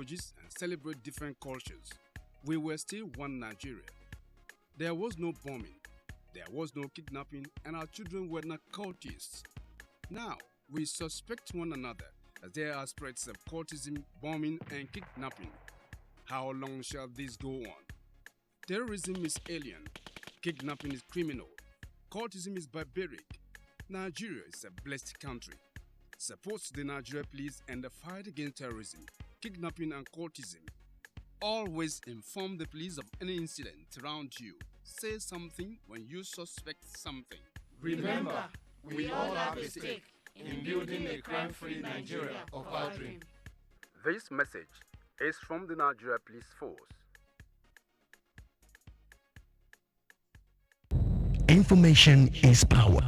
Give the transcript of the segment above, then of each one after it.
languages and celebrate different cultures, we were still one Nigeria. There was no bombing, there was no kidnapping, and our children were not cultists. Now, we suspect one another as there are spreads of cultism, bombing, and kidnapping. How long shall this go on? Terrorism is alien, kidnapping is criminal, cultism is barbaric. Nigeria is a blessed country. Support the Nigeria Police and the fight against terrorism, kidnapping, and cultism. Always inform the police of any incident around you. Say something when you suspect something. Remember, we all have a stake in building a crime-free Nigeria of our dream. This message is from the Nigeria Police Force. Information is power.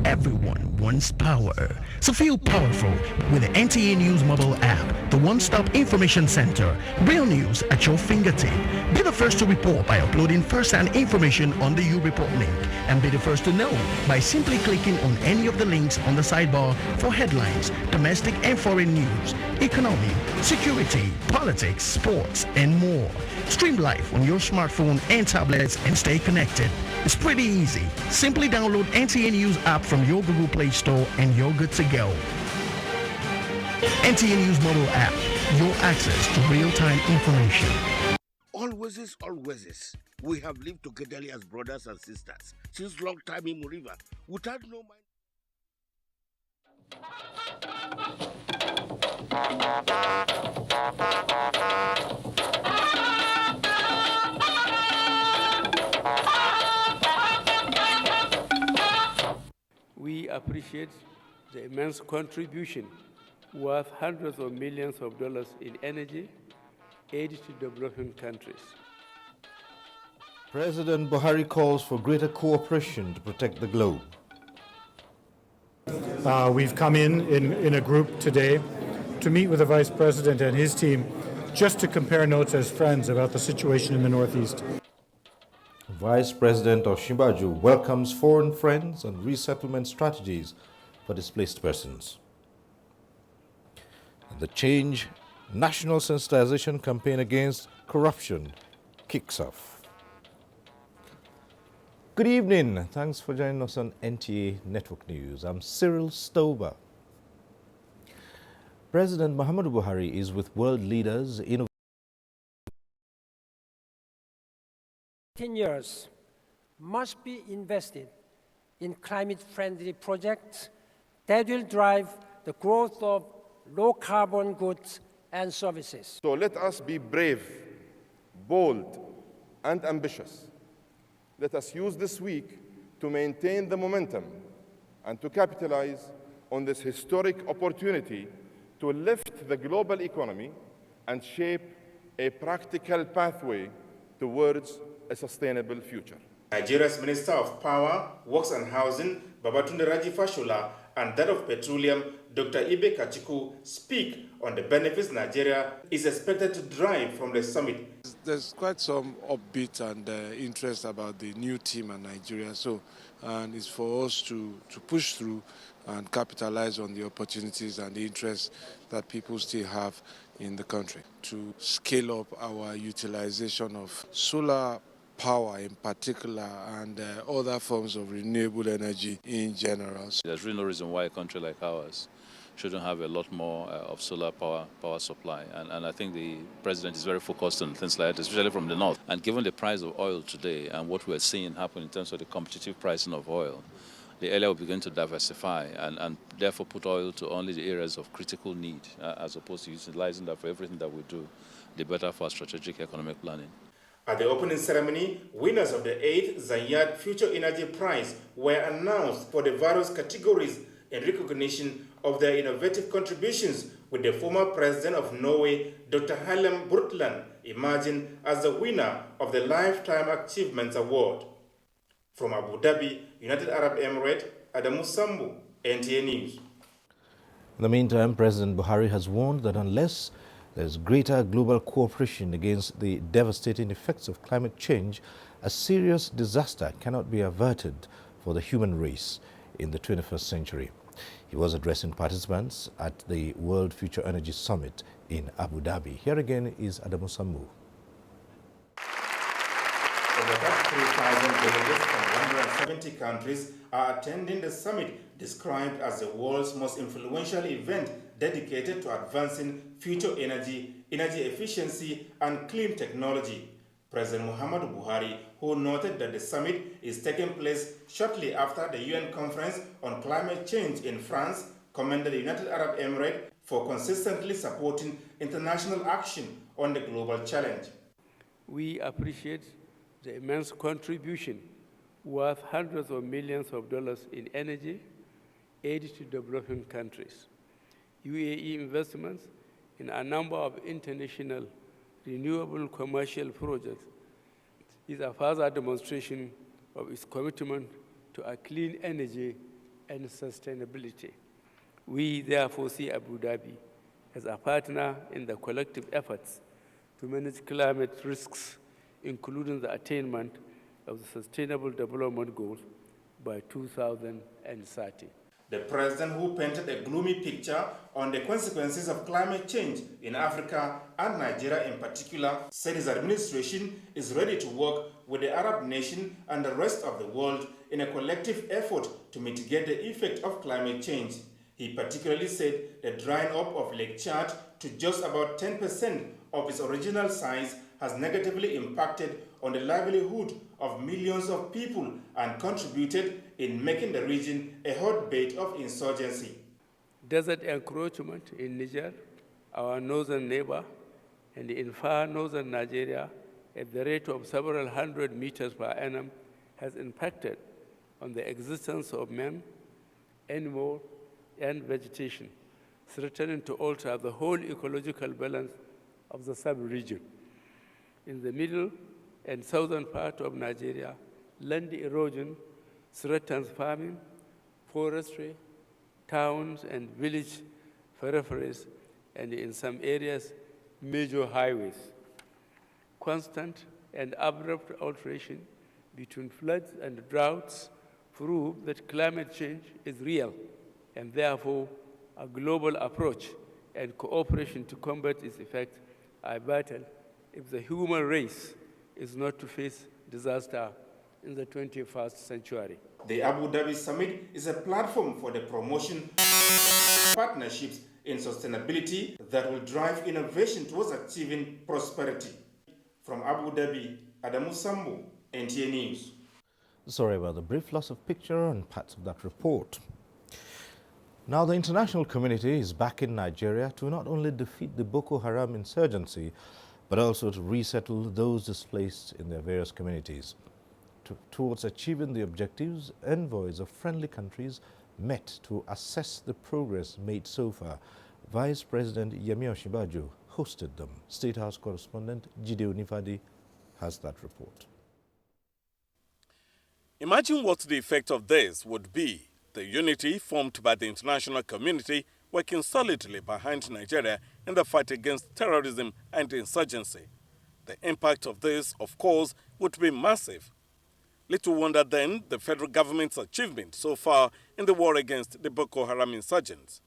Everyone wants power. So feel powerful with the NTA News mobile app, the one-stop information center. Real news at your fingertip. Be the first to report by uploading first-hand information on the You Report link. And be the first to know by simply clicking on any of the links on the sidebar for headlines, domestic and foreign news, economy, security, politics, sports, and more. Stream live on your smartphone and tablets and stay connected. It's pretty easy. Simply download NTA News app from your Google Play Store and you're good to go. NTA News mobile app, your access to real-time information. Always. We have lived together as brothers and sisters since long time in Muriva. Without no mind. We appreciate the immense contribution worth hundreds of millions of dollars in energy aid to developing countries. President Buhari calls for greater cooperation to protect the globe. We've come in a group today to meet with the Vice President and his team just to compare notes as friends about the situation in the Northeast. Vice President Osinbajo welcomes foreign friends and resettlement strategies for displaced persons. The Change National Sensitization Campaign Against Corruption kicks off. Good evening. Thanks for joining us on NTA Network News. I'm Cyril Stover. President Muhammadu Buhari is with world leaders in 10 years must be invested in climate-friendly projects that will drive the growth of low-carbon goods and services. So let us be brave, bold, and ambitious. Let us use this week to maintain the momentum and to capitalize on this historic opportunity to lift the global economy and shape a practical pathway towards a sustainable future. Nigeria's Minister of Power, Works and Housing, Babatunde Raji Fashola, and that of Petroleum, Dr. Ibe Kachiku, speak on the benefits Nigeria is expected to drive from the summit. There's quite some upbeat and interest about the new team in Nigeria, and it's for us to push through and capitalize on the opportunities and the interest that people still have in the country to scale up our utilization of solar power in particular and other forms of renewable energy in general. There's really no reason why a country like ours shouldn't have a lot more of solar power supply. And I think the president is very focused on things like that, especially from the north. And given the price of oil today and what we're seeing happen in terms of the competitive pricing of oil, the area will begin to diversify and therefore put oil to only the areas of critical need as opposed to utilizing that for everything that we do, the better for strategic economic planning. At the opening ceremony, winners of the 8th Zayed Future Energy Prize were announced for the various categories in recognition of their innovative contributions, with the former president of Norway, Dr. Harlem Brundtland, emerging as the winner of the Lifetime Achievements Award. From Abu Dhabi, United Arab Emirates, Adamu Sambu, NTA News. In the meantime, President Buhari has warned that unless there's greater global cooperation against the devastating effects of climate change, a serious disaster cannot be averted for the human race in the 21st century. He was addressing participants at the World Future Energy Summit in Abu Dhabi. Here again is Adamu Sambu. Over 33,000 delegates from 170 countries are attending the summit, described as the world's most influential event dedicated to advancing future energy, energy efficiency, and clean technology. President Muhammadu Buhari, who noted that the summit is taking place shortly after the UN Conference on Climate Change in France, commended the United Arab Emirates for consistently supporting international action on the global challenge. We appreciate the immense contribution worth hundreds of millions of dollars in energy aid to developing countries. UAE investments in a number of international renewable commercial projects is a further demonstration of its commitment to a clean energy and sustainability. We therefore see Abu Dhabi as a partner in the collective efforts to manage climate risks, including the attainment of the Sustainable Development Goals by 2030. The president, who painted a gloomy picture on the consequences of climate change in Africa and Nigeria in particular, said his administration is ready to work with the Arab nation and the rest of the world in a collective effort to mitigate the effect of climate change. He particularly said the drying up of Lake Chad to just about 10% of its original size has negatively impacted on the livelihood of millions of people and contributed in making the region a hotbed of insurgency. Desert encroachment in Niger, our northern neighbor, and in far northern Nigeria at the rate of several hundred meters per annum has impacted on the existence of men, animals, and vegetation, threatening to alter the whole ecological balance of the sub-region. In the middle and southern part of Nigeria, land erosion threatens farming, forestry, towns and village peripheries, and in some areas, major highways. Constant and abrupt alteration between floods and droughts prove that climate change is real, and therefore a global approach and cooperation to combat its effects are vital if the human race is not to face disaster in the 21st century. The Abu Dhabi Summit is a platform for the promotion of partnerships in sustainability that will drive innovation towards achieving prosperity. From Abu Dhabi, Adamu Sambu, NTA News. Sorry about the brief loss of picture on parts of that report. Now, the international community is back in Nigeria to not only defeat the Boko Haram insurgency, but also to resettle those displaced in their various communities. Towards achieving the objectives, envoys of friendly countries met to assess the progress made so far. Vice President Yemi Osinbajo hosted them. State House correspondent Jide Onifadi has that report. Imagine what the effect of this would be. The unity formed by the international community working solidly behind Nigeria in the fight against terrorism and insurgency. The impact of this, of course, would be massive. Little wonder then the federal government's achievement so far in the war against the Boko Haram insurgents.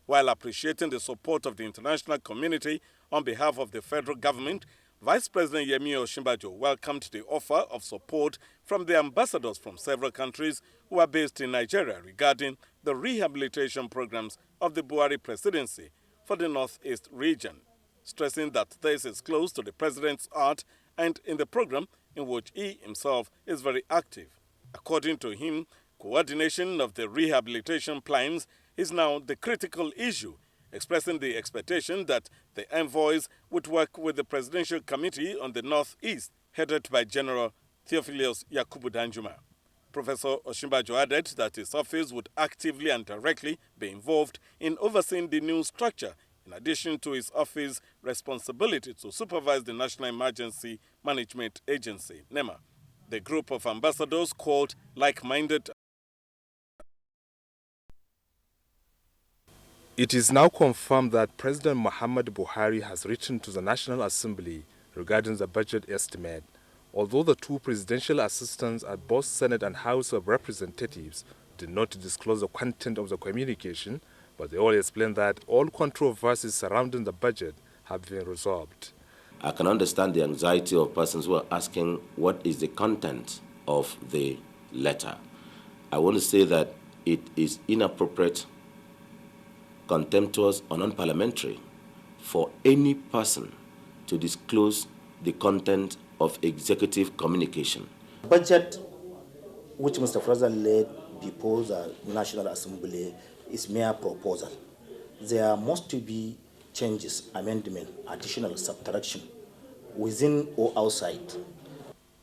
While appreciating the support of the international community on behalf of the federal government, Vice President Yemi Osinbajo welcomed the offer of support from the ambassadors from several countries who are based in Nigeria regarding the rehabilitation programs of the Buhari presidency for the Northeast region, stressing that this is close to the president's heart and in the program in which he himself is very active. According to him, coordination of the rehabilitation plans is now the critical issue, expressing the expectation that the envoys would work with the Presidential Committee on the Northeast, headed by General Theophilus Yakubu Danjuma. Professor Osinbajo added that his office would actively and directly be involved in overseeing the new structure, in addition to his office's responsibility to supervise the National Emergency Management Agency, NEMA. The group of ambassadors called like-minded. It is now confirmed that President Muhammadu Buhari has written to the National Assembly regarding the budget estimate. Although the two presidential assistants at both Senate and House of Representatives did not disclose the content of the communication, But they all explained that all controversies surrounding the budget have been resolved. I can understand the anxiety of persons who are asking what is the content of the letter. I want to say that it is inappropriate, contemptuous, or non-parliamentary for any person to disclose the content of executive communication. Budget which Mr. President led before the National Assembly is mere proposal. There must be changes, amendment, additional subtraction within or outside.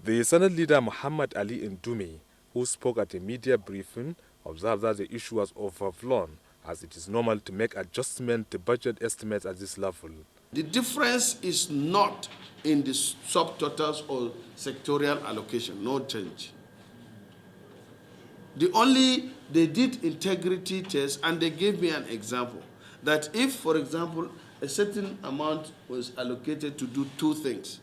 The Senate leader Muhammad Ali Ndume, who spoke at a media briefing, observed that the issue was overblown, as it is normal to make adjustment to budget estimates at this level. The difference is not in the subtotals or sectorial allocation, no change. They did integrity tests, and they gave me an example that if, for example, a certain amount was allocated to do two things,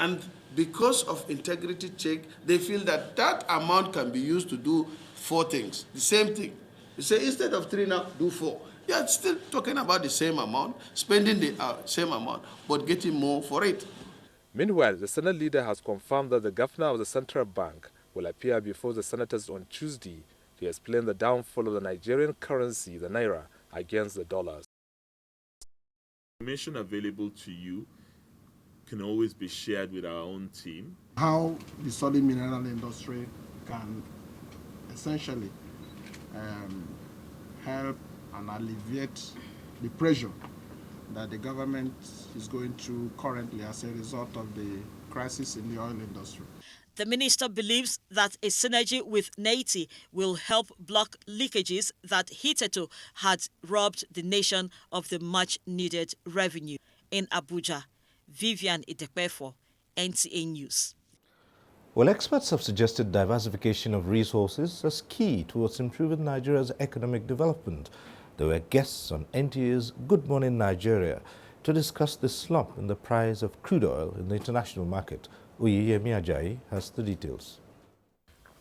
and because of integrity check, they feel that that amount can be used to do four things, the same thing. You say instead of three now, do four. You are still talking about the same amount, spending the same amount, but getting more for it. Meanwhile, the Senate leader has confirmed that the governor of the central bank will appear before the senators on Tuesday to explain the downfall of the Nigerian currency, the naira, against the dollars. Information available to you can always be shared with our own team. How the solid mineral industry can essentially help and alleviate the pressure that the government is going through currently as a result of the crisis in the oil industry. The minister believes that a synergy with NTA will help block leakages that hitherto had robbed the nation of the much-needed revenue. In Abuja, Vivian Idekpefo, NTA News. Well, experts have suggested diversification of resources as key towards improving Nigeria's economic development. There were guests on NTA's Good Morning Nigeria to discuss the slump in the price of crude oil in the international market. Oyeyemi Ajayi has the details.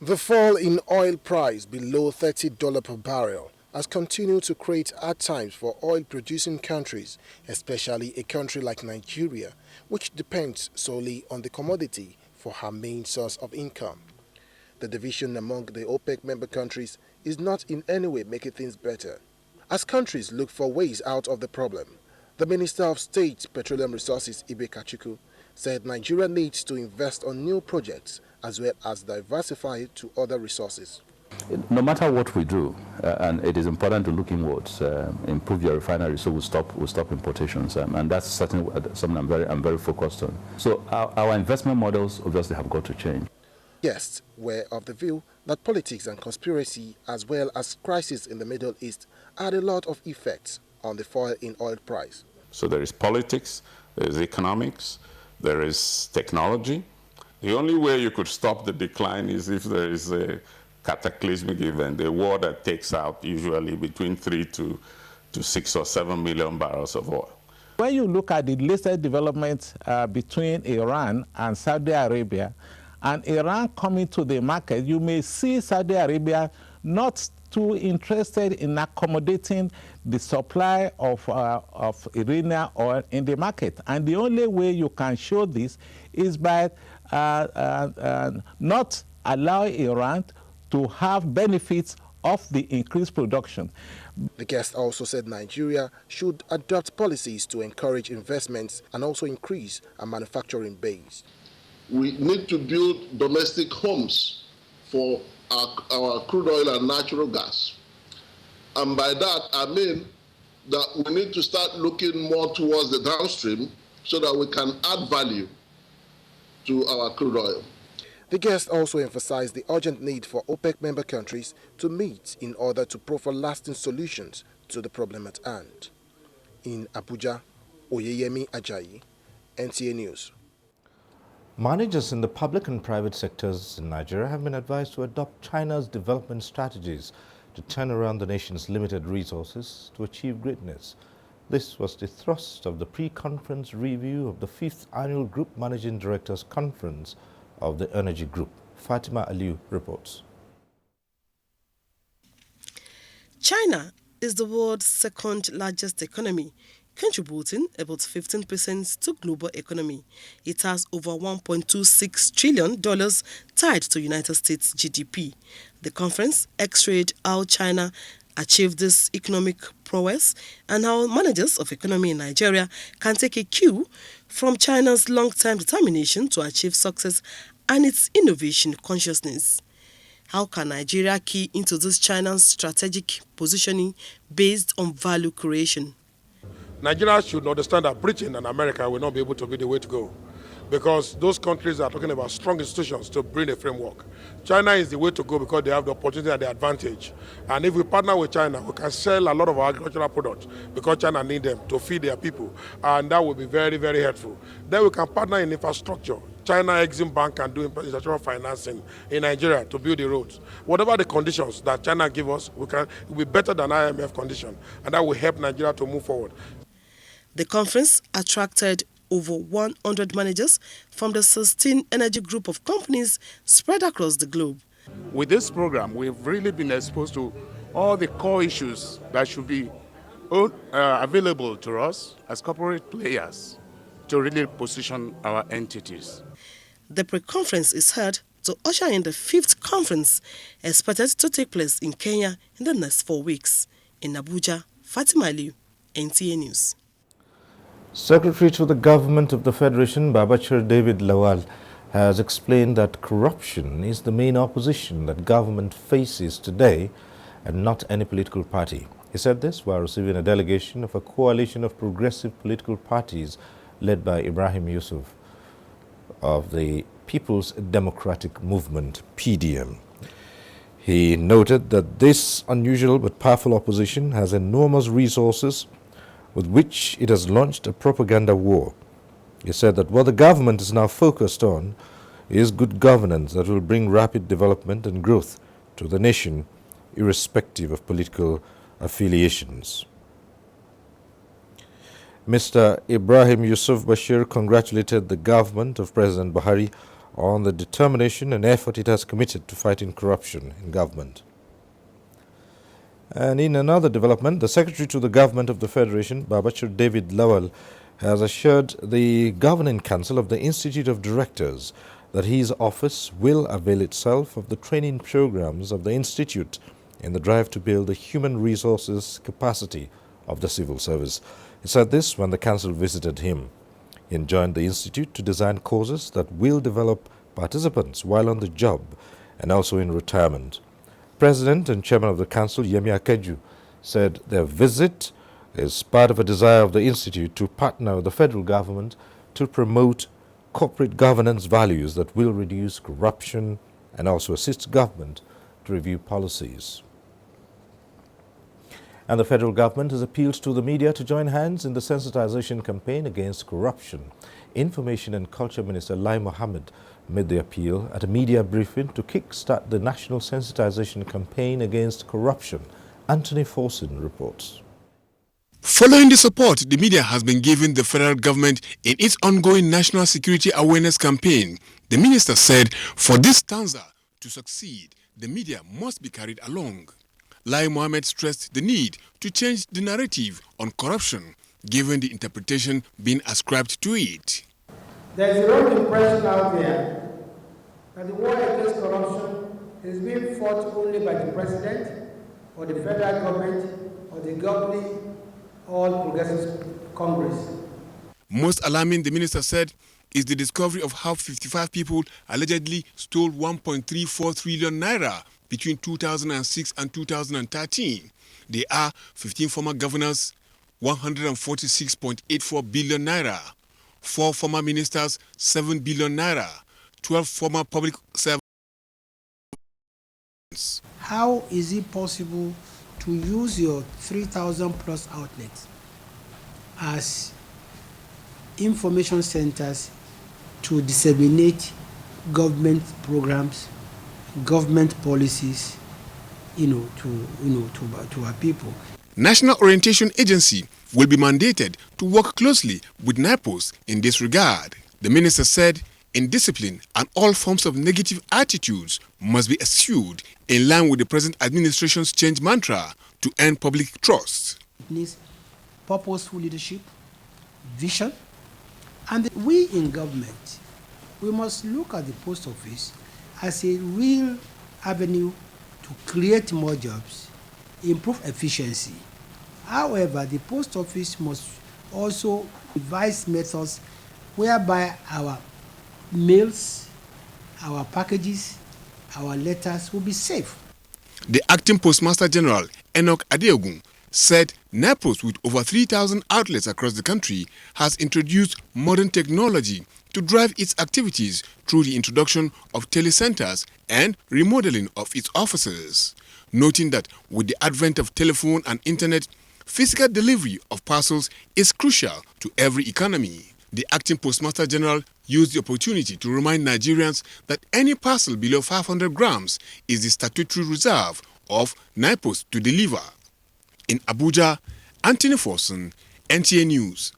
The fall in oil price below $30 per barrel has continued to create hard times for oil-producing countries, especially a country like Nigeria, which depends solely on the commodity for her main source of income. The division among the OPEC member countries is not in any way making things better. As countries look for ways out of the problem, the Minister of State Petroleum Resources, Ibe Kachuku, said Nigeria needs to invest on new projects as well as diversify to other resources. No matter what we do, and it is important to look inwards, improve your refinery, so we'll stop importations, and that's certainly something I'm very focused on. So our investment models obviously have got to change. Guests were of the view that politics and conspiracy, as well as crisis in the Middle East, had a lot of effects on the fall in oil price. So there is politics, there is economics, there is technology. The only way you could stop the decline is if there is a cataclysmic event, a war that takes out usually between 3 to 6 or 7 million barrels of oil. When you look at the latest developments between Iran and Saudi Arabia, and Iran coming to the market, you may see Saudi Arabia not too interested in accommodating the supply of Iranian oil in the market. And the only way you can show this is by not allowing Iran to have benefits of the increased production. The guest also said Nigeria should adopt policies to encourage investments and also increase a manufacturing base. We need to build domestic homes for our crude oil and natural gas. And by that, I mean that we need to start looking more towards the downstream so that we can add value to our crude oil. The guest also emphasized the urgent need for OPEC member countries to meet in order to proffer lasting solutions to the problem at hand. In Abuja, Oyeyemi Ajayi, NTA News. Managers in the public and private sectors in Nigeria have been advised to adopt China's development strategies to turn around the nation's limited resources to achieve greatness. This was the thrust of the pre-conference review of the 5th Annual Group Managing Directors Conference of the Energy Group. Fatima Aliu reports. China is the world's second largest economy, contributing about 15% to global economy. It has over $1.26 trillion tied to United States GDP. The conference x-rayed how China achieved this economic prowess and how managers of economy in Nigeria can take a cue from China's long-time determination to achieve success and its innovation consciousness. How can Nigeria key into this China's strategic positioning based on value creation? Nigeria should understand that Britain and America will not be able to be the way to go, because those countries are talking about strong institutions to bring a framework. China is the way to go because they have the opportunity and the advantage. And if we partner with China, we can sell a lot of our agricultural products because China needs them to feed their people. And that will be very, very helpful. Then we can partner in infrastructure. China Exim Bank can do infrastructural financing in Nigeria to build the roads. Whatever the conditions that China give us, it will be better than IMF condition. And that will help Nigeria to move forward. The conference attracted over 100 managers from the 16 energy group of companies spread across the globe. With this program, we've really been exposed to all the core issues that should be available to us as corporate players to really position our entities. The pre-conference is held to usher in the 5th conference, expected to take place in Kenya in the next 4 weeks. In Abuja, Fatima Aliu, NTA News. Secretary to the Government of the Federation, Babachir David Lawal, has explained that corruption is the main opposition that government faces today and not any political party. He said this while receiving a delegation of a coalition of progressive political parties led by Ibrahim Yusuf of the People's Democratic Movement, PDM. He noted that this unusual but powerful opposition has enormous resources with which it has launched a propaganda war. He said that what the government is now focused on is good governance that will bring rapid development and growth to the nation, irrespective of political affiliations. Mr. Ibrahim Yusuf Bashir congratulated the government of President Buhari on the determination and effort it has committed to fighting corruption in government. And in another development, the Secretary to the Government of the Federation, Babachir David Lawal, has assured the Governing Council of the Institute of Directors that his office will avail itself of the training programs of the Institute in the drive to build the human resources capacity of the civil service. He said this when the Council visited him. He enjoined the Institute to design courses that will develop participants while on the job and also in retirement. President and Chairman of the Council, Yemi Akeju, said their visit is part of a desire of the Institute to partner with the federal government to promote corporate governance values that will reduce corruption and also assist government to review policies. And the federal government has appealed to the media to join hands in the sensitization campaign against corruption. Information and Culture Minister Lai Mohammed made the appeal at a media briefing to kickstart the national sensitization campaign against corruption. Anthony Forson reports. Following the support the media has been giving the federal government in its ongoing national security awareness campaign, the minister said for this stanza to succeed, the media must be carried along. Lai Mohammed stressed the need to change the narrative on corruption, given the interpretation being ascribed to it. There is a wrong impression out there that the war against corruption is being fought only by the president or the federal government or the governing All Progressives Congress. Most alarming, the minister said, is the discovery of how 55 people allegedly stole 1.34 trillion naira between 2006 and 2013. They are 15 former governors, 146.84 billion naira. 4 former ministers, 7 billion naira, 12 former public servants. How is it possible to use your 3,000 plus outlets as information centers to disseminate government programs, government policies, to our people? National Orientation Agency will be mandated to work closely with NIPOS in this regard. The minister said indiscipline and all forms of negative attitudes must be eschewed in line with the present administration's change mantra to earn public trust. It needs purposeful leadership, vision, and we in government, we must look at the post office as a real avenue to create more jobs, improve efficiency. However, the post office must also devise methods whereby our mails, our packages, our letters will be safe. The acting Postmaster General, Enoch Adeogun, said NAPOS, with over 3,000 outlets across the country, has introduced modern technology to drive its activities through the introduction of telecenters and remodeling of its offices, noting that with the advent of telephone and internet, physical delivery of parcels is crucial to every economy. The acting Postmaster General used the opportunity to remind Nigerians that any parcel below 500 grams is the statutory reserve of NAPOS to deliver. In Abuja, Anthony Forson, NTA News.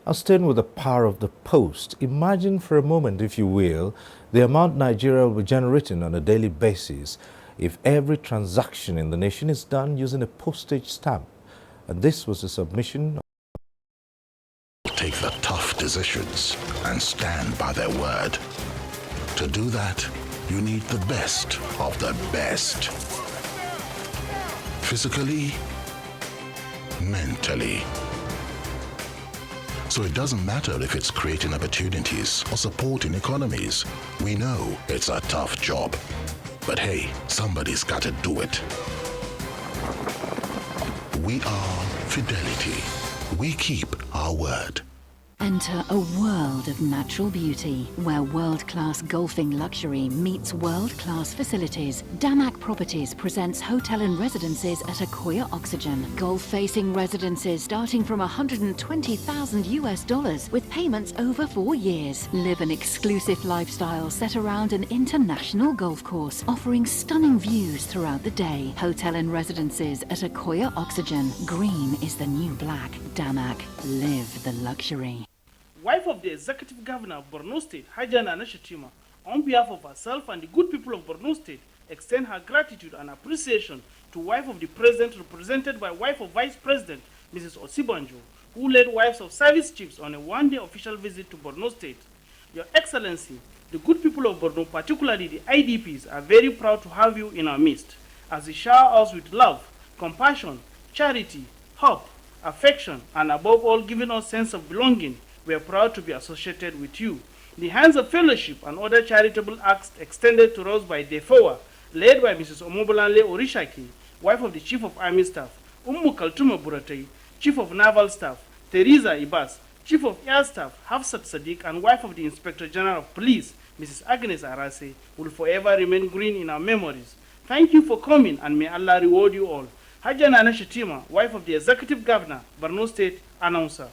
I'll staying with the power of the post. Imagine for a moment, if you will, the amount Nigeria will be generating on a daily basis if every transaction in the nation is done using a postage stamp. And this was a submission. Take the tough decisions and stand by their word. To do that, you need the best of the best. Physically, mentally. So it doesn't matter if it's creating opportunities or supporting economies. We know it's a tough job. But hey, somebody's got to do it. We are Fidelity. We keep our word. Enter a world of natural beauty where world-class golfing luxury meets world-class facilities. Damac Properties presents hotel and residences at Akoya Oxygen. Golf-facing residences starting from $120,000 with payments over 4 years. Live an exclusive lifestyle set around an international golf course, offering stunning views throughout the day. Hotel and residences at Akoya Oxygen. Green is the new black. Damac. Live the luxury. Wife of the Executive Governor of Borno State, Hajana Nashatima, on behalf of herself and the good people of Borno State, extend her gratitude and appreciation to wife of the President, represented by wife of Vice President, Mrs. Osibanjo, who led wives of service chiefs on a one-day official visit to Borno State. Your Excellency, the good people of Borno, particularly the IDPs, are very proud to have you in our midst, as you shower us with love, compassion, charity, hope, affection, and above all, giving us sense of belonging. We are proud to be associated with you. The hands of fellowship and other charitable acts extended to us by DEFOA, led by Mrs. Omobolanle Orishaki, wife of the Chief of Army Staff, Kaltuma Buratai, Chief of Naval Staff, Teresa Ibas, Chief of Air Staff, Hafsat Sadiq, and wife of the Inspector General of Police, Mrs. Agnes Arase, will forever remain green in our memories. Thank you for coming, and may Allah reward you all. Hajana Nashatima, wife of the Executive Governor, Borno State, announcer.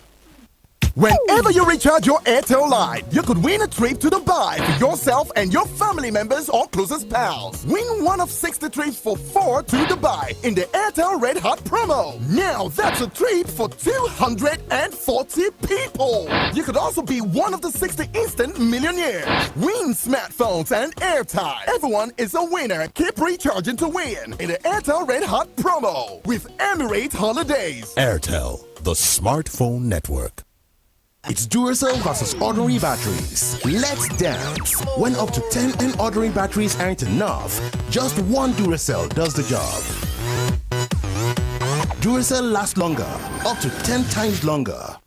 Whenever you recharge your Airtel line, you could win a trip to Dubai for yourself and your family members or closest pals. Win one of 60 trips for 4 to Dubai in the Airtel Red Hot promo. Now that's a trip for 240 people. You could also be one of the 60 instant millionaires. Win smartphones and airtime. Everyone is a winner. Keep recharging to win in the Airtel Red Hot promo with Emirates Holidays. Airtel, the smartphone network. It's Duracell versus ordinary batteries. Let's dance. When up to 10 and ordinary batteries aren't enough, just one Duracell does the job. Duracell lasts longer, up to 10 times longer.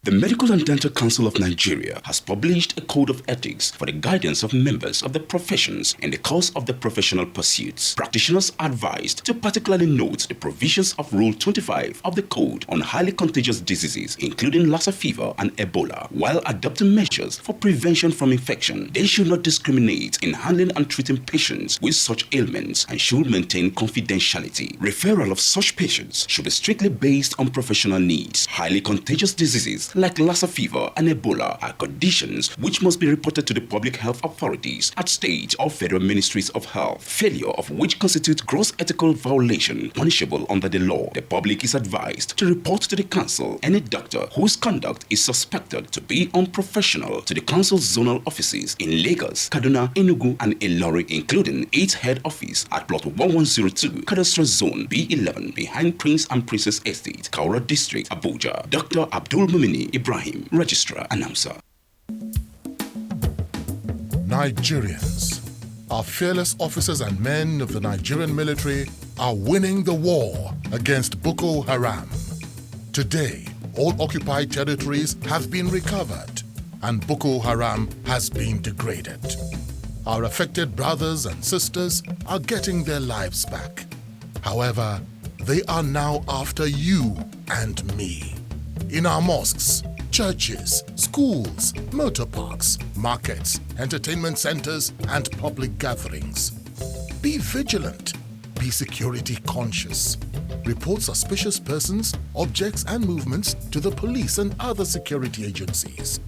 The Medical and Dental Council of Nigeria has published a code of ethics for the guidance of members of the professions in the course of the professional pursuits. Practitioners are advised to particularly note the provisions of Rule 25 of the Code on highly contagious diseases, including Lassa fever and Ebola, while adopting measures for prevention from infection. They should not discriminate in handling and treating patients with such ailments and should maintain confidentiality. Referral of such patients should be strictly based on professional needs. Highly contagious diseases like Lassa fever and Ebola are conditions which must be reported to the public health authorities at state or federal ministries of health, failure of which constitutes gross ethical violation punishable under the law. The public is advised to report to the council any doctor whose conduct is suspected to be unprofessional to the council's zonal offices in Lagos, Kaduna, Enugu, and Ilori, including 8 head office at plot 1102, Cadastral Zone B11, behind Prince and Princess Estate, Kaura District, Abuja. Dr. Abdul Mumini Ibrahim, Registrar, Announcer. Nigerians, our fearless officers and men of the Nigerian military are winning the war against Boko Haram. Today, all occupied territories have been recovered and Boko Haram has been degraded. Our affected brothers and sisters are getting their lives back. However, they are now after you and me. In our mosques, churches, schools, motor parks, markets, entertainment centers, and public gatherings. Be vigilant. Be security conscious. Report suspicious persons, objects, and movements to the police and other security agencies.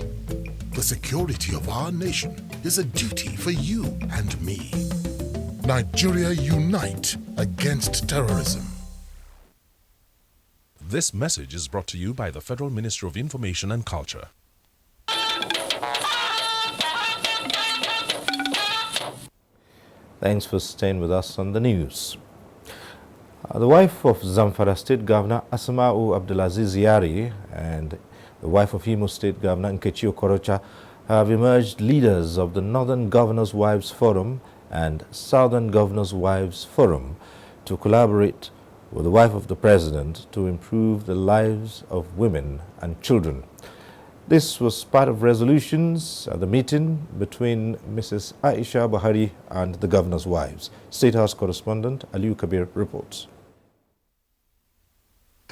The security of our nation is a duty for you and me. Nigeria, unite against terrorism. This message is brought to you by the Federal Ministry of Information and Culture. Thanks for staying with us on the news. The wife of Zamfara State Governor Asma'u Abdulaziz Yari and the wife of Imo State Governor Nkechi Okorocha have emerged leaders of the Northern Governors' Wives Forum and Southern Governors' Wives Forum to collaborate with the wife of the President to improve the lives of women and children. This was part of resolutions at the meeting between Mrs. Aisha Buhari and the Governor's wives. State House correspondent Aliu Kabir reports.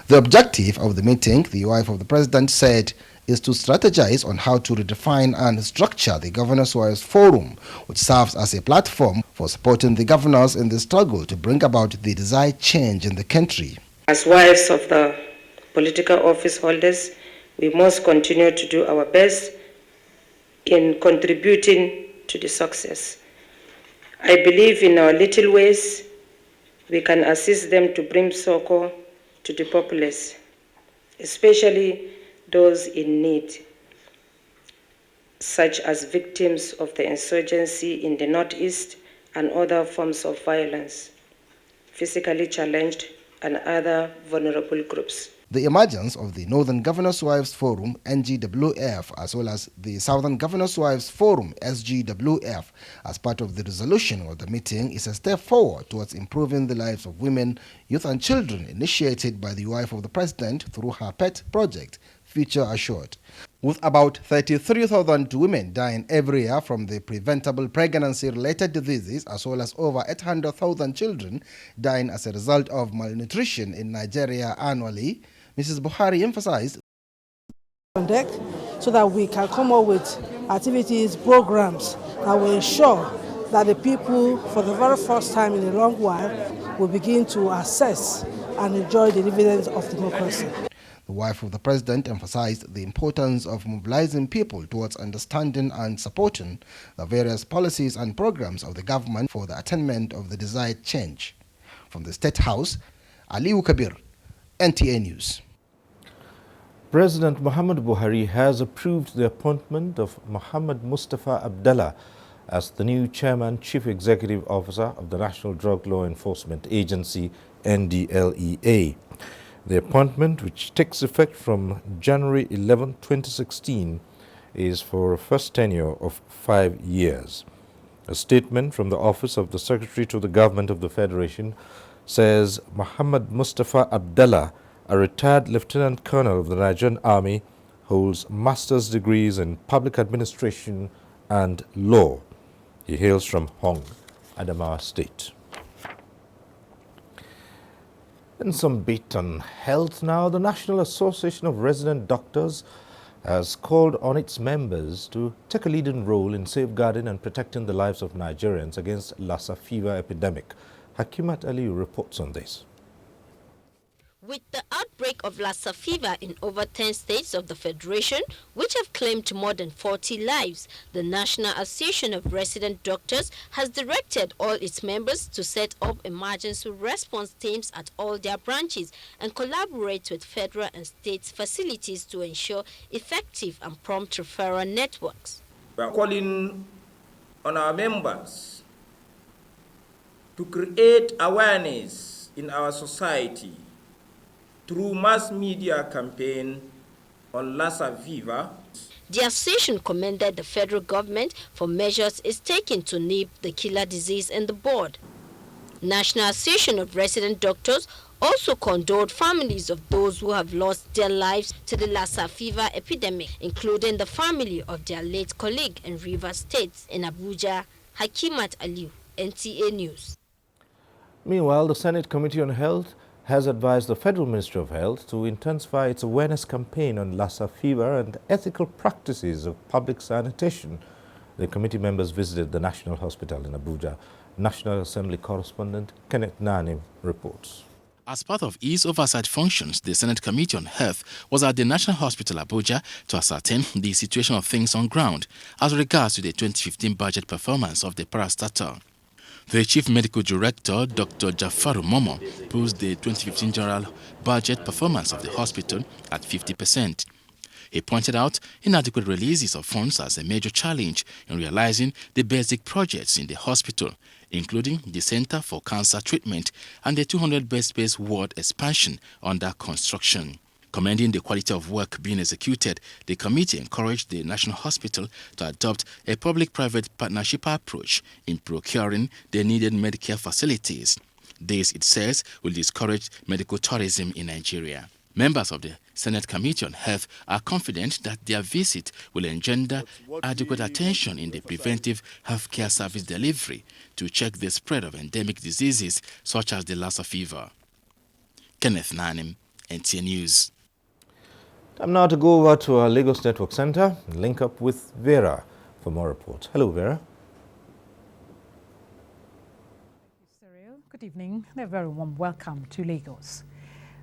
The objective of the meeting, the wife of the President said, is to strategize on how to redefine and structure the Governors' Wives Forum, which serves as a platform for supporting the governors in the struggle to bring about the desired change in the country. As wives of the political office holders, we must continue to do our best in contributing to the success. I believe in our little ways we can assist them to bring succor to the populace, especially those in need, such as victims of the insurgency in the Northeast and other forms of violence, physically challenged and other vulnerable groups. The emergence of the Northern Governors' Wives Forum, NGWF, as well as the Southern Governors' Wives Forum, SGWF, as part of the resolution of the meeting is a step forward towards improving the lives of women, youth and children initiated by the wife of the President through her pet project, Future Assured. With about 33,000 women dying every year from the preventable pregnancy-related diseases, as well as over 800,000 children dying as a result of malnutrition in Nigeria annually, Mrs. Buhari emphasized on deck so that we can come up with activities, programs that will ensure that the people, for the very first time in a long while, will begin to assess and enjoy the dividends of democracy. The wife of the President emphasized the importance of mobilizing people towards understanding and supporting the various policies and programs of the government for the attainment of the desired change. From the State House, Aliu Kabir, NTA News. President Muhammad Buhari has approved the appointment of Muhammad Mustafa Abdallah as the new Chairman Chief Executive Officer of the National Drug Law Enforcement Agency, NDLEA. The appointment, which takes effect from January 11, 2016, is for a first tenure of 5 years. A statement from the Office of the Secretary to the Government of the Federation says Muhammad Mustafa Abdallah, a retired Lieutenant Colonel of the Nigerian Army, holds master's degrees in public administration and law. He hails from Hong, Adamawa State. In some bit on health now, the National Association of Resident Doctors has called on its members to take a leading role in safeguarding and protecting the lives of Nigerians against Lassa fever epidemic. Hakimat Ali reports on this. With the outbreak of Lassa fever in over 10 states of the Federation, which have claimed more than 40 lives, the National Association of Resident Doctors has directed all its members to set up emergency response teams at all their branches and collaborate with federal and state facilities to ensure effective and prompt referral networks. We are calling on our members to create awareness in our society through mass media campaign on Lassa fever. The association commended the federal government for measures it's taken to nip the killer disease in the bud. National Association of Resident Doctors also condoled families of those who have lost their lives to the Lassa fever epidemic, including the family of their late colleague in Rivers State in Abuja, Hakimat Aliu, NTA News. Meanwhile, the Senate Committee on Health has advised the Federal Ministry of Health to intensify its awareness campaign on Lassa fever and ethical practices of public sanitation. The committee members visited the National Hospital in Abuja. National Assembly correspondent Kenneth Nanim reports. As part of its oversight functions, the Senate Committee on Health was at the National Hospital Abuja to ascertain the situation of things on ground as regards to the 2015 budget performance of the parastatal. The Chief Medical Director, Dr. Jafaru Momo, puts the 2015 general budget performance of the hospital at 50%. He pointed out inadequate releases of funds as a major challenge in realizing the basic projects in the hospital, including the Center for Cancer Treatment and the 200-bed space ward expansion under construction. Commending the quality of work being executed, the committee encouraged the National Hospital to adopt a public-private partnership approach in procuring the needed Medicare facilities. This, it says, will discourage medical tourism in Nigeria. Members of the Senate Committee on Health are confident that their visit will engender adequate attention in the preventive healthcare service delivery to check the spread of endemic diseases such as the Lassa fever. Kenneth Nanim, NTA News. Time now to go over to our Lagos Network Center and link up with Vera for more reports. Hello, Vera. Good evening and a very warm welcome to Lagos.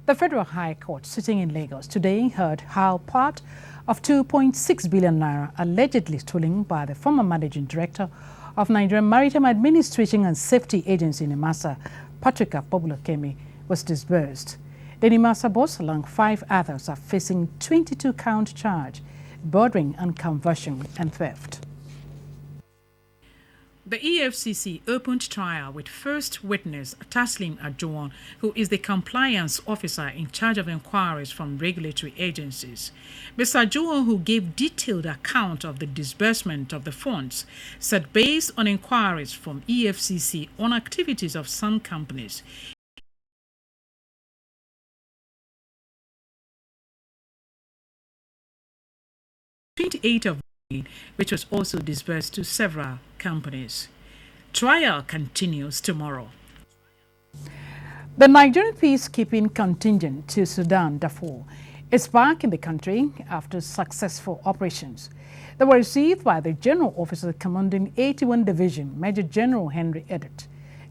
The Federal High Court sitting in Lagos today heard how part of 2.6 billion naira allegedly stolen by the former managing director of Nigerian Maritime Administration and Safety Agency in Nimasa, Patrick Akpobulokemi, was disbursed. The Nimasa boss, along 5 others, are facing 22-count charge bordering on conversion and theft. The EFCC opened trial with first witness Taslim Ajuwon, who is the compliance officer in charge of inquiries from regulatory agencies. Mr. Ajuwon, who gave detailed account of the disbursement of the funds, said based on inquiries from EFCC on activities of some companies, 28 of which was also disbursed to several companies. Trial continues tomorrow. The Nigerian peacekeeping contingent to Sudan, Darfur, is back in the country after successful operations. They were received by the General Officer commanding 81 Division, Major General Henry Edet.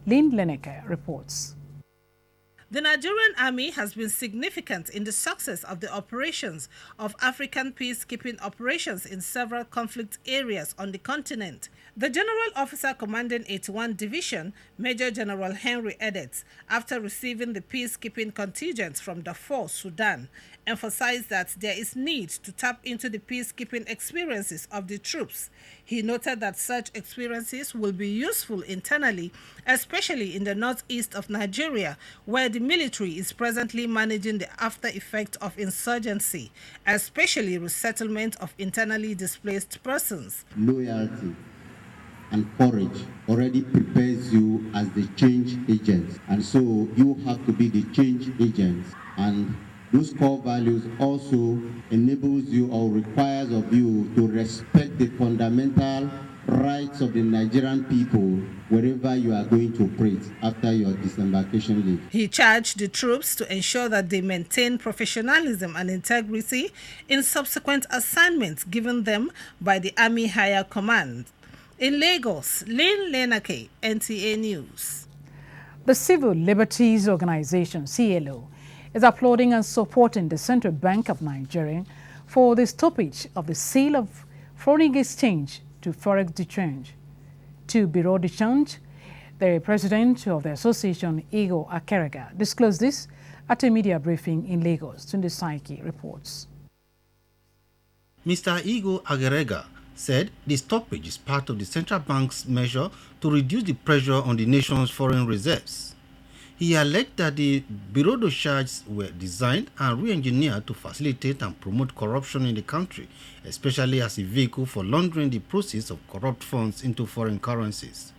Lynn Leneke reports. The Nigerian army has been significant in the success of the operations of African peacekeeping operations in several conflict areas on the continent. The General Officer commanding 81 Division, Major General Henry Edet, after receiving the peacekeeping contingent from Darfur, Sudan, emphasized that there is need to tap into the peacekeeping experiences of the troops. He noted that such experiences will be useful internally, especially in the northeast of Nigeria, where the military is presently managing the after effect of insurgency, especially resettlement of internally displaced persons. Loyalty and courage already prepares you as the change agents, and so you have to be the change agents, and those core values also enables you or requires of you to respect the fundamental rights of the Nigerian people wherever you are going to operate after your disembarkation leave. He charged the troops to ensure that they maintain professionalism and integrity in subsequent assignments given them by the Army Higher Command. In Lagos, Lynn Lenake, NTA News. The Civil Liberties Organization, CLO, is applauding and supporting the Central Bank of Nigeria for the stoppage of the sale of foreign exchange to forex exchange to Bureau de Change. The president of the association, Igor Akerega, disclosed this at a media briefing in Lagos. Tunde Saiki reports. Mr. Igor Akerega said the stoppage is part of the central bank's measure to reduce the pressure on the nation's foreign reserves. He alleged that the Bureau de Change were designed and re-engineered to facilitate and promote corruption in the country, especially as a vehicle for laundering the proceeds of corrupt funds into foreign currencies.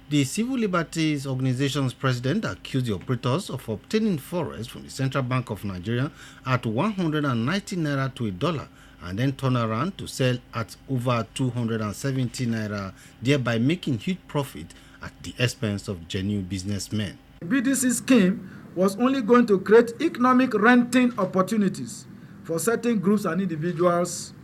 The Civil Liberties Organization's president accused the operators of obtaining forex from the Central Bank of Nigeria at 190 naira to $1 and then turn around to sell at over 270 naira, thereby making huge profit at the expense of genuine businessmen. The BDC scheme was only going to create economic renting opportunities for certain groups and individuals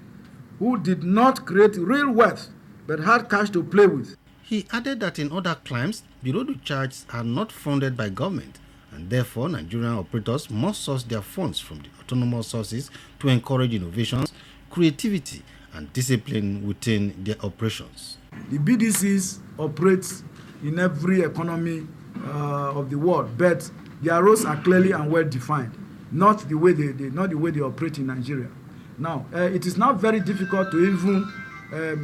who did not create real wealth but had cash to play with. He added that in other climes, Bureau de Change are not funded by government, and therefore Nigerian operators must source their funds from the autonomous sources to encourage innovations, creativity, and discipline within their operations. The BDCs operate in every economy of the world, but their roles are clearly and well defined, not the way they operate in Nigeria. Now, it is now very difficult to even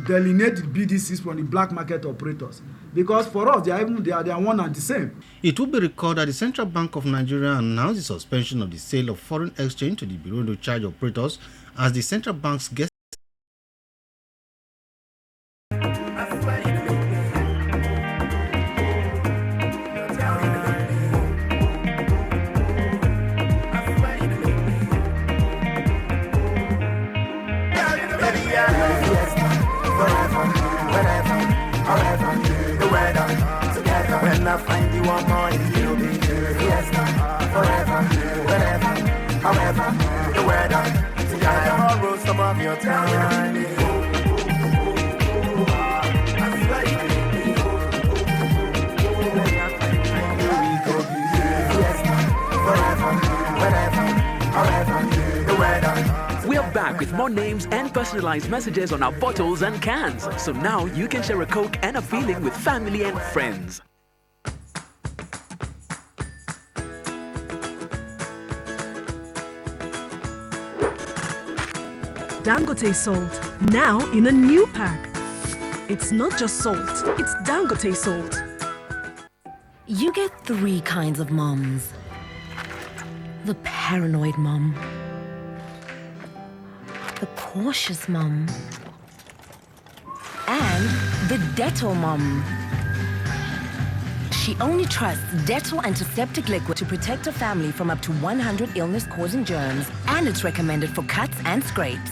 delineate the BDCs from the black market operators, because for us they are one and the same. It will be recalled that the Central Bank of Nigeria announced the suspension of the sale of foreign exchange to the Bureau de Change operators as the central bank's guest. When I find you on my you'll be here. Yes, forever, whenever, however, the weather. Together, borrow some of your time. We're back with more names and personalized messages on our bottles and cans. So now you can share a Coke and a feeling with family and friends. Dangote salt, now in a new pack. It's not just salt, it's Dangote salt. You get 3 kinds of mums. The paranoid mum, the cautious mum, and the Dettol mum. She only trusts Dettol antiseptic liquid to protect her family from up to 100 illness-causing germs, and it's recommended for cuts and scrapes.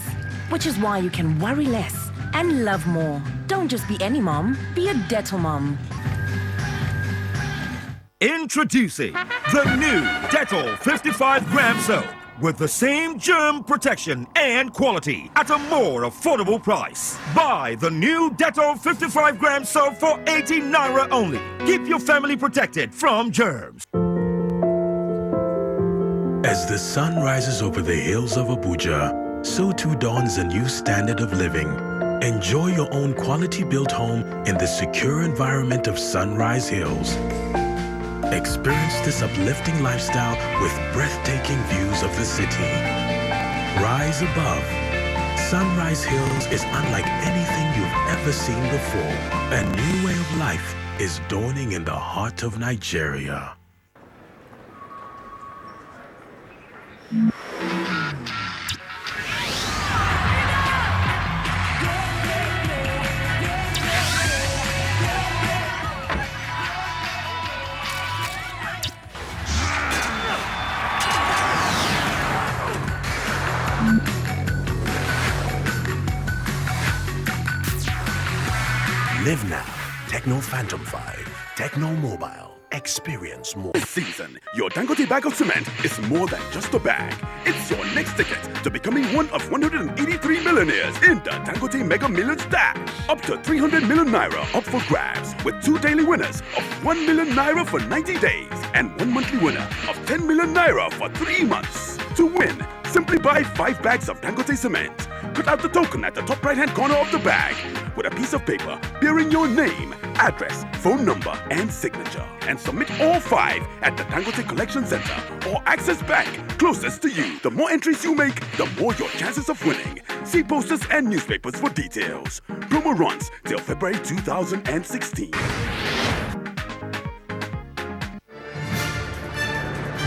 Which is why you can worry less and love more. Don't just be any mom, be a Dettol mom. Introducing the new Dettol 55-gram soap with the same germ protection and quality at a more affordable price. Buy the new Dettol 55-gram soap for 80 naira only. Keep your family protected from germs. As the sun rises over the hills of Abuja, so too dawns a new standard of living. Enjoy your own quality-built home in the secure environment of Sunrise Hills. Experience this uplifting lifestyle with breathtaking views of the city. Rise above. Sunrise Hills is unlike anything you've ever seen before. A new way of life is dawning in the heart of Nigeria. Live now. Techno Phantom 5. Techno Mobile. Experience more. This season, your Dangote bag of cement is more than just a bag. It's your next ticket to becoming one of 183 millionaires in the Dangote Mega Millions Dash. Up to 300 million naira up for grabs, with 2 daily winners of 1 million naira for 90 days and 1 monthly winner of 10 million naira for 3 months. To win, simply buy 5 bags of Dangote cement. Cut out the token at the top right-hand corner of the bag with a piece of paper bearing your name, address, phone number, and signature, and submit all 5 at the Dangote Collection Center or Access Bank closest to you. The more entries you make, the more your chances of winning. See posters and newspapers for details. Promo runs till February 2016.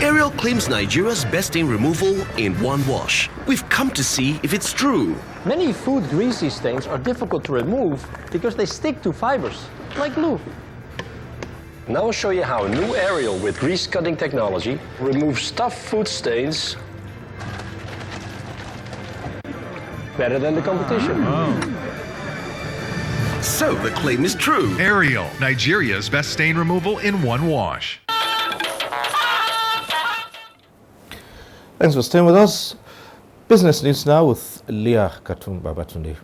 Ariel claims Nigeria's best stain removal in one wash. We've come to see if it's true. Many food greasy stains are difficult to remove because they stick to fibers, like glue. Now I'll show you how a new Ariel with grease cutting technology removes tough food stains better than the competition. So the claim is true. Ariel, Nigeria's best stain removal in one wash. Thanks for staying with us. Business News now with Leah Katum Babatunde.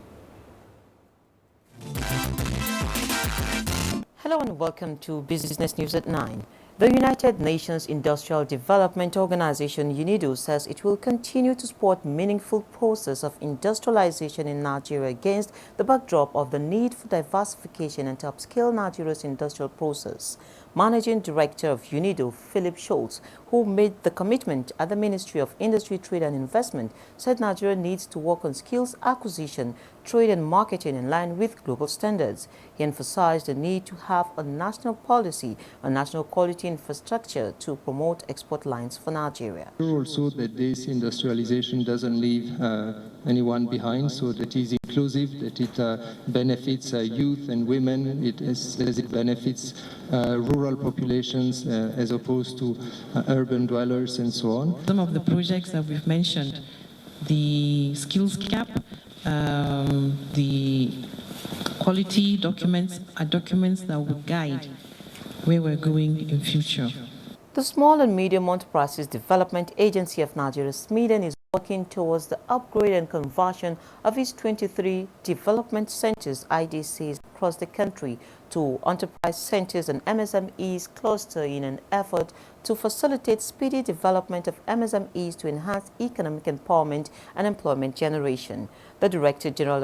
Hello and welcome to Business News at 9. The United Nations Industrial Development Organization UNIDO says it will continue to support meaningful process of industrialization in Nigeria against the backdrop of the need for diversification and to upscale Nigeria's industrial process. Managing Director of UNIDO, Philip Schultz, who made the commitment at the Ministry of Industry, Trade and Investment, said Nigeria needs to work on skills acquisition, trade and marketing in line with global standards. He emphasized the need to have a national policy on national quality infrastructure to promote export lines for Nigeria. Also that this industrialization doesn't leave anyone behind, so that it is inclusive, that it benefits youth and women, it benefits rural populations as opposed to urban dwellers and so on. Some of the projects that we've mentioned, the skills gap, the quality documents are documents that will guide where we're going in future. The Small and Medium Enterprises Development Agency of Nigeria, SMEDEN, is working towards the upgrade and conversion of its 23 development centers, IDCs, across the country to enterprise centers and MSMEs cluster in an effort to facilitate speedy development of MSMEs to enhance economic empowerment and employment generation. The Director General.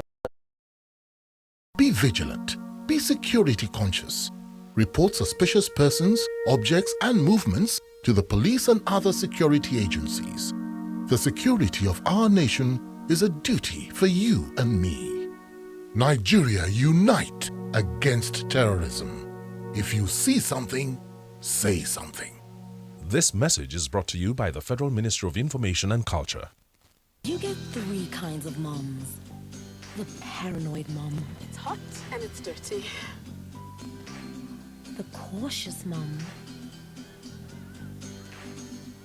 Be vigilant. Be security conscious. Report suspicious persons, objects, and movements to the police and other security agencies. The security of our nation is a duty for you and me. Nigeria, unite against terrorism. If you see something, say something. This message is brought to you by the Federal Ministry of Information and Culture. You get 3 kinds of moms. The paranoid mom. It's hot and it's dirty. The cautious mom.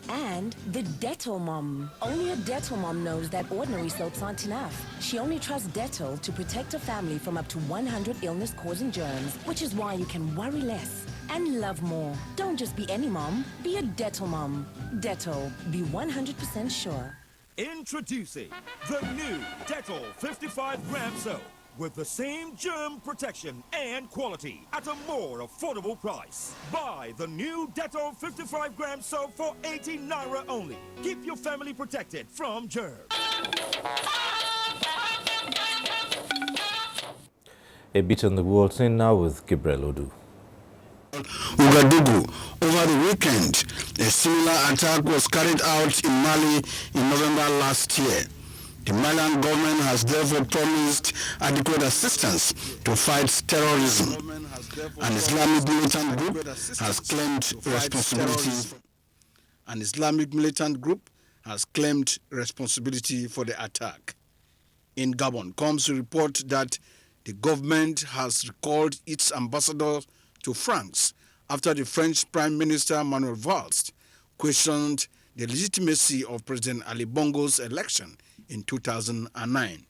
And the Dettol mom. Only a Dettol mom knows that ordinary soaps aren't enough. She only trusts Dettol to protect her family from up to 100 illness-causing germs, which is why you can worry less and love more. Don't just be any mom, be a Dettol mom. Dettol, be 100% sure. Introducing the new Dettol 55-gram soap with the same germ protection and quality at a more affordable price. Buy the new Dettol 55-gram soap for 80 naira only. Keep your family protected from germs. A bit on the world scene now with Gabriel Odu. Ouagadougou. Over the weekend, a similar attack was carried out in Mali in November last year. The Malian government has therefore promised adequate assistance to fight terrorism. An Islamic militant group has claimed responsibility. An Islamic militant group has claimed responsibility for the attack. In Gabon comes a report that the government has recalled its ambassador to France after the French Prime Minister Manuel Valls questioned the legitimacy of President Ali Bongo's election in 2009.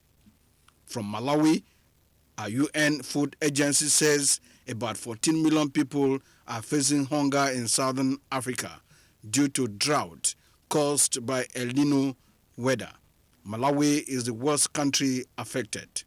From Malawi, a UN food agency says About 14 million people are facing hunger in southern Africa due to drought caused by El Nino weather. Malawi is the worst country affected.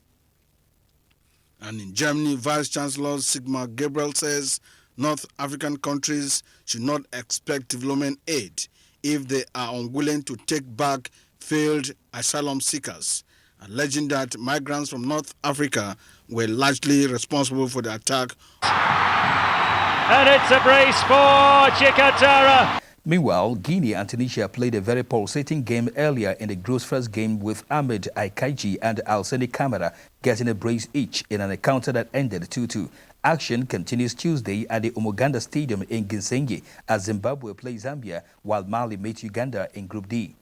And in Germany, Vice Chancellor Sigmar Gabriel says North African countries should not expect development aid if they are unwilling to take back failed asylum seekers, alleging that migrants from North Africa were largely responsible for the attack. And it's a brace for Chikatara. Meanwhile, Guinea and Tunisia played a very pulsating game earlier in the group's first game, with Ahmed Aikaiji and Alseni Kamara getting a brace each in an encounter that ended 2-2. Action continues Tuesday at the Umuganda Stadium in Gisenyi as Zimbabwe plays Zambia, while Mali meets Uganda in Group D.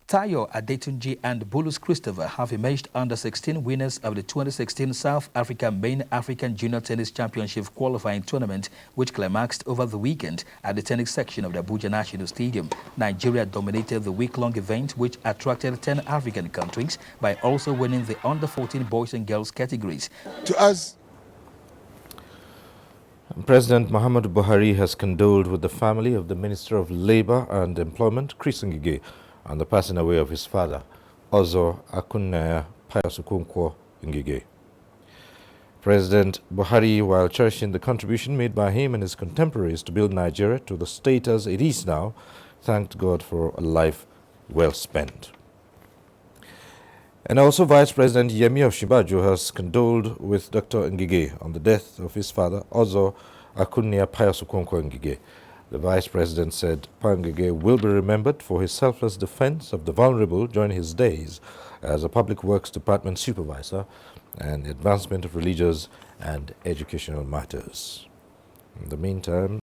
Tayo Adetunji and Bulus Christopher have emerged under 16 winners of the 2016 South Africa Main African Junior Tennis Championship qualifying tournament, which climaxed over the weekend at the tennis section of the Abuja National Stadium. Nigeria dominated the week-long event, which attracted 10 African countries by also winning the under-14 boys and girls categories. To us, President Muhammadu Buhari has condoled with the family of the Minister of Labour and Employment, Chris Ngige, on the passing away of his father, Ozo Akunaya Payasukunkwo Ngige. President Buhari, while cherishing the contribution made by him and his contemporaries to build Nigeria to the status it is now, thanked God for a life well spent. And also Vice President Yemi Osinbajo has condoled with Dr. Ngige on the death of his father, Ozo Akunaya Payasukunkwo Ngige. The Vice President said Ngige will be remembered for his selfless defense of the vulnerable during his days as a Public Works Department supervisor and the advancement of religious and educational matters. In the meantime,